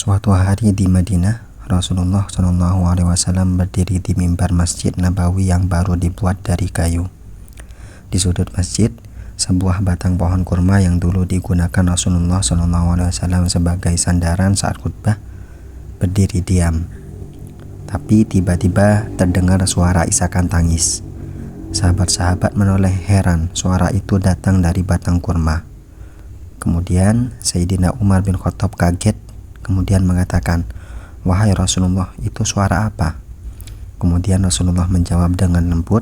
Suatu hari di Madinah, Rasulullah SAW berdiri di mimbar Masjid Nabawi yang baru dibuat dari kayu. Di sudut masjid, sebuah batang pohon kurma yang dulu digunakan Rasulullah SAW sebagai sandaran saat khutbah berdiri diam. Tapi tiba-tiba terdengar suara isakan tangis. Sahabat-sahabat menoleh heran, suara itu datang dari batang kurma. Kemudian Sayyidina Umar bin Khattab kaget, kemudian mengatakan, "Wahai Rasulullah, itu suara apa?" Kemudian Rasulullah menjawab dengan lembut,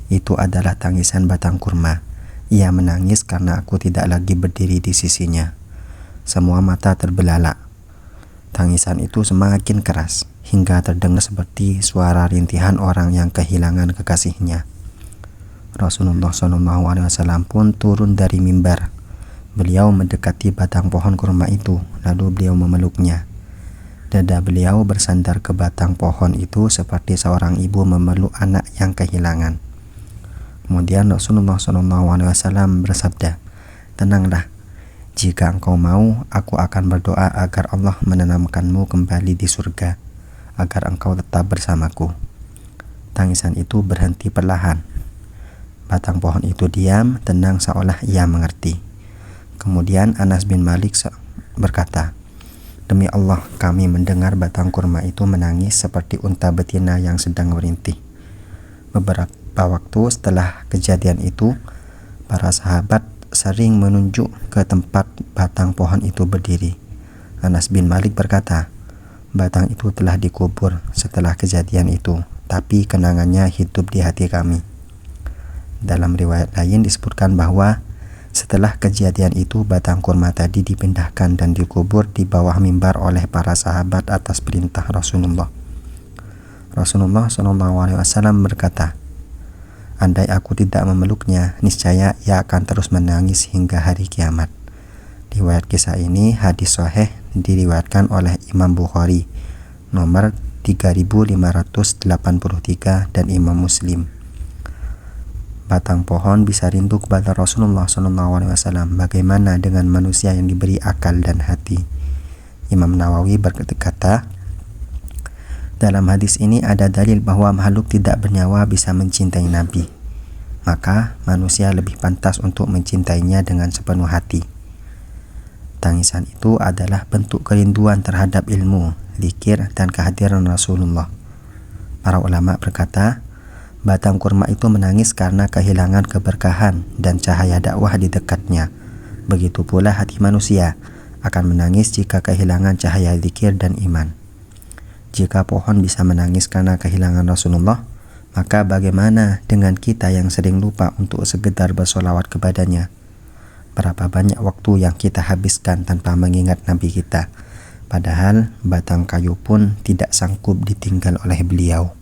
"Itu adalah tangisan batang kurma. Ia menangis karena aku tidak lagi berdiri di sisinya." Semua mata terbelalak. Tangisan itu semakin keras, hingga terdengar seperti suara rintihan orang yang kehilangan kekasihnya. Rasulullah SAW pun turun dari mimbar. Beliau mendekati batang pohon kurma itu, lalu beliau memeluknya. Dada beliau bersandar ke batang pohon itu seperti seorang ibu memeluk anak yang kehilangan. Kemudian Rasulullah SAW bersabda, "Tenanglah, jika engkau mau, aku akan berdoa agar Allah menanamkanmu kembali di surga, agar engkau tetap bersamaku." Tangisan itu berhenti perlahan. Batang pohon itu diam, tenang, seolah ia mengerti. Kemudian Anas bin Malik berkata, "Demi Allah, kami mendengar batang kurma itu menangis seperti unta betina yang sedang merintih." Beberapa waktu setelah kejadian itu, para sahabat sering menunjuk ke tempat batang pohon itu berdiri. Anas bin Malik berkata, "Batang itu telah dikubur setelah kejadian itu, tapi kenangannya hidup di hati kami." Dalam riwayat lain disebutkan bahwa setelah kejadian itu batang kurma tadi dipindahkan dan dikubur di bawah mimbar oleh para sahabat atas perintah Rasulullah. Rasulullah SAW berkata, "Andai aku tidak memeluknya, niscaya ia akan terus menangis hingga hari kiamat." Riwayat kisah ini hadis sahih diriwayatkan oleh Imam Bukhari nomor 3583 dan Imam Muslim. Batang pohon bisa rindu kepada Rasulullah SAW. Bagaimana dengan manusia yang diberi akal dan hati? Imam Nawawi berkata, dalam hadis ini ada dalil bahwa makhluk tidak bernyawa bisa mencintai Nabi. Maka manusia lebih pantas untuk mencintainya dengan sepenuh hati. Tangisan itu adalah bentuk kerinduan terhadap ilmu, zikir, dan kehadiran Rasulullah. Para ulama berkata, batang kurma itu menangis karena kehilangan keberkahan dan cahaya dakwah di dekatnya. Begitu pula hati manusia akan menangis jika kehilangan cahaya zikir dan iman. Jika pohon bisa menangis karena kehilangan Rasulullah, maka bagaimana dengan kita yang sering lupa untuk sekedar bersolawat kepadanya? Berapa banyak waktu yang kita habiskan tanpa mengingat Nabi kita, padahal batang kayu pun tidak sanggup ditinggal oleh beliau.